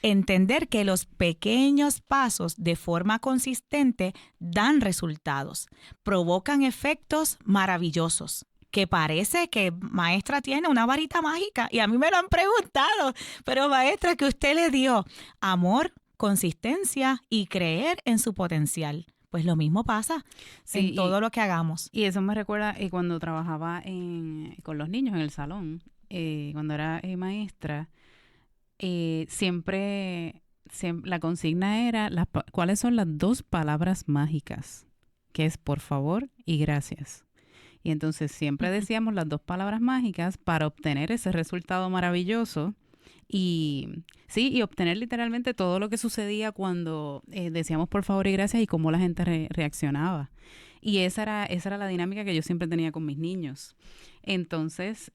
S2: Entender que los pequeños pasos de forma consistente dan resultados, provocan efectos maravillosos. Que parece que maestra tiene una varita mágica y a mí me lo han preguntado, pero maestra, ¿qué usted le dio? Amor, consistencia y creer en su potencial. Pues lo mismo pasa en todo lo que hagamos.
S1: Y eso me recuerda cuando trabajaba con los niños en el salón, cuando era maestra, siempre la consigna era cuáles son las 2 palabras mágicas, que es por favor y gracias. Y entonces siempre decíamos las 2 palabras mágicas para obtener ese resultado maravilloso. Y obtener literalmente todo lo que sucedía cuando decíamos por favor y gracias y cómo la gente reaccionaba. Y esa era la dinámica que yo siempre tenía con mis niños. Entonces,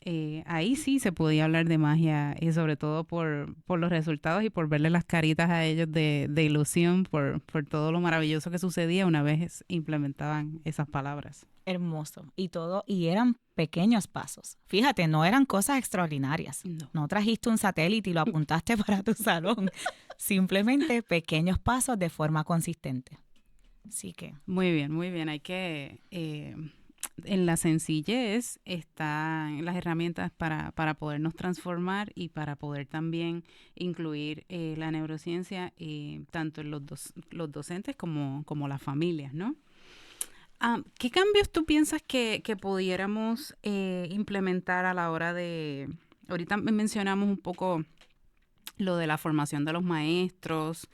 S1: ahí sí se podía hablar de magia y sobre todo por los resultados y por verle las caritas a ellos de ilusión por todo lo maravilloso que sucedía una vez implementaban esas palabras.
S2: Hermoso. Y eran pequeños pasos. Fíjate, no eran cosas extraordinarias. No trajiste un satélite y lo apuntaste para tu salón. Simplemente pequeños pasos de forma consistente. Así que...
S1: Muy bien. Hay que... en la sencillez están las herramientas para podernos transformar y para poder también incluir la neurociencia tanto en los docentes como las familias, ¿no? ¿Qué cambios tú piensas que pudiéramos implementar a la hora de... Ahorita mencionamos un poco lo de la formación de los maestros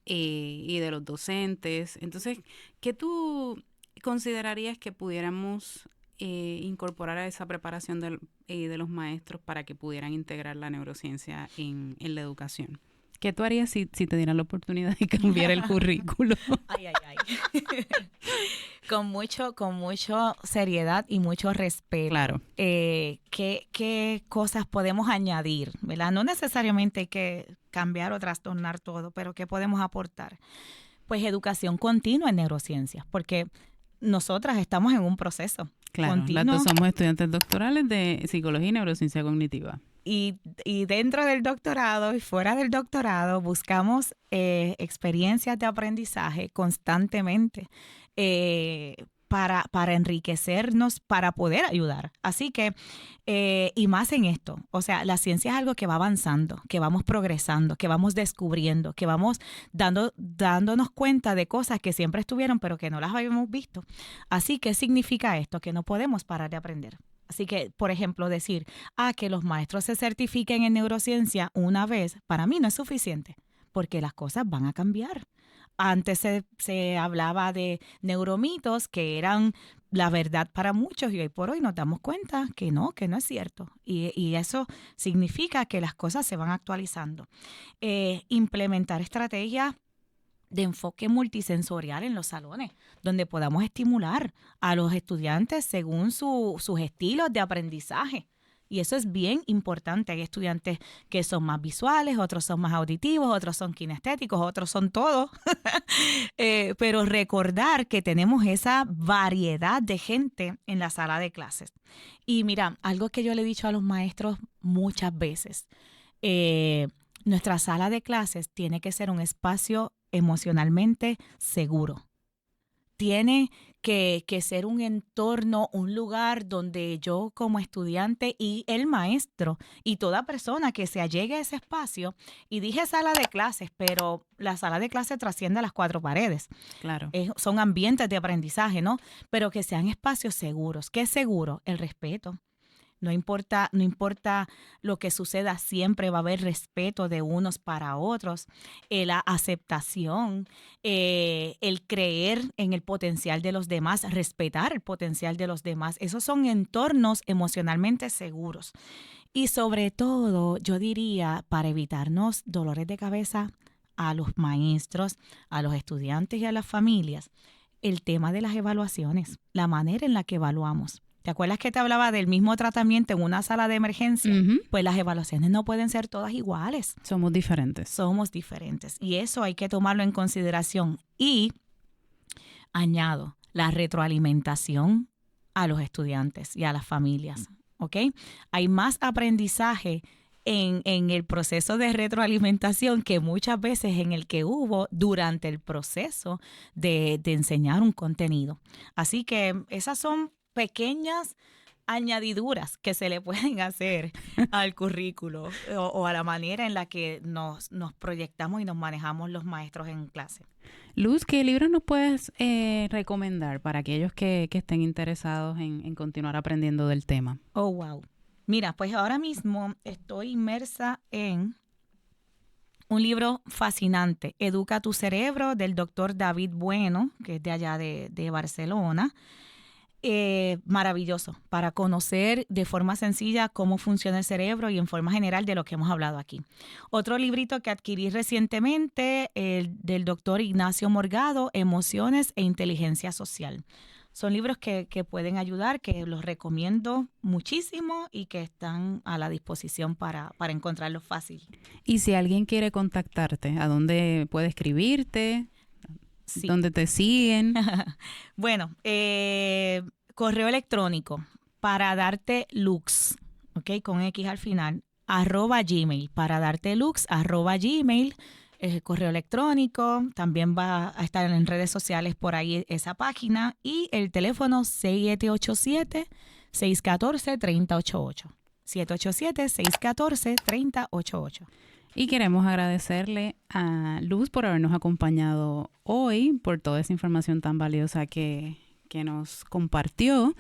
S1: y de los docentes. Entonces, ¿qué tú considerarías que pudiéramos incorporar a esa preparación de los maestros para que pudieran integrar la neurociencia en la educación? ¿Qué tú harías si te dieran la oportunidad de cambiar el currículo?
S2: Ay. Con mucho seriedad y mucho respeto.
S1: Claro.
S2: ¿Qué cosas podemos añadir? ¿Verdad? No necesariamente hay que cambiar o trastornar todo, pero ¿qué podemos aportar? Pues educación continua en neurociencias, porque nosotras estamos en un proceso.
S1: Claro,
S2: continuo.
S1: las dos somos estudiantes doctorales de psicología y neurociencia cognitiva.
S2: Y dentro del doctorado y fuera del doctorado buscamos experiencias de aprendizaje constantemente para enriquecernos, para poder ayudar. Así que, y más en esto, o sea, la ciencia es algo que va avanzando, que vamos progresando, que vamos descubriendo, que vamos dándonos cuenta de cosas que siempre estuvieron, pero que no las habíamos visto. Así que, ¿qué significa esto? Que no podemos parar de aprender. Así que, por ejemplo, decir, que los maestros se certifiquen en neurociencia una vez, para mí no es suficiente, porque las cosas van a cambiar. Antes se hablaba de neuromitos que eran la verdad para muchos y hoy por hoy nos damos cuenta que no es cierto. Y eso significa que las cosas se van actualizando. Implementar estrategias de enfoque multisensorial en los salones, donde podamos estimular a los estudiantes según sus estilos de aprendizaje. Y eso es bien importante. Hay estudiantes que son más visuales, otros son más auditivos, otros son kinestéticos, otros son todos. Pero recordar que tenemos esa variedad de gente en la sala de clases. Y mira, algo que yo le he dicho a los maestros muchas veces, nuestra sala de clases tiene que ser un espacio emocionalmente seguro. Tiene que ser un entorno, un lugar donde yo como estudiante y el maestro y toda persona que se allegue a ese espacio, y dije sala de clases, pero la sala de clases trasciende a las 4 paredes.
S1: Claro.
S2: Son ambientes de aprendizaje, ¿no? Pero que sean espacios seguros. ¿Qué es seguro? El respeto. No importa lo que suceda, siempre va a haber respeto de unos para otros, la aceptación, el creer en el potencial de los demás, respetar el potencial de los demás. Esos son entornos emocionalmente seguros. Y sobre todo, yo diría, para evitarnos dolores de cabeza a los maestros, a los estudiantes y a las familias, el tema de las evaluaciones, la manera en la que evaluamos. ¿Te acuerdas que te hablaba del mismo tratamiento en una sala de emergencia?
S1: Uh-huh.
S2: Pues las evaluaciones no pueden ser todas iguales.
S1: Somos diferentes.
S2: Somos diferentes. Y eso hay que tomarlo en consideración. Y añado la retroalimentación a los estudiantes y a las familias. ¿Ok? Hay más aprendizaje en el proceso de retroalimentación que muchas veces en el que hubo durante el proceso de enseñar un contenido. Así que esas son pequeñas añadiduras que se le pueden hacer al currículo o a la manera en la que nos proyectamos y nos manejamos los maestros en clase.
S1: Luz, ¿qué libros nos puedes recomendar para aquellos que estén interesados en continuar aprendiendo del tema?
S2: Oh, wow. Mira, pues ahora mismo estoy inmersa en un libro fascinante, Educa tu cerebro, del doctor David Bueno, que es de allá de Barcelona. Maravilloso para conocer de forma sencilla cómo funciona el cerebro y en forma general de lo que hemos hablado aquí. Otro librito que adquirí recientemente, el del doctor Ignacio Morgado, Emociones e Inteligencia Social. Son libros que pueden ayudar, que los recomiendo muchísimo y que están a la disposición para encontrarlos fácil.
S1: Y si alguien quiere contactarte, ¿a dónde puede escribirte? Sí. ¿Dónde te siguen?
S2: Bueno, correo electrónico para darte lux, ¿ok? Con X al final, @gmail, para darte lux, @gmail, correo electrónico. También va a estar en redes sociales por ahí esa página. Y el teléfono 787-614-3088. 787-614-3088.
S1: Y queremos agradecerle a Luz por habernos acompañado hoy, por toda esa información tan valiosa que nos compartió.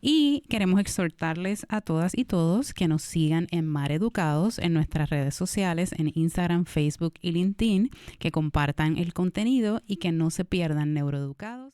S1: Y queremos exhortarles a todas y todos que nos sigan en Mar Educados en nuestras redes sociales, en Instagram, Facebook y LinkedIn, que compartan el contenido y que no se pierdan Neuroeducados.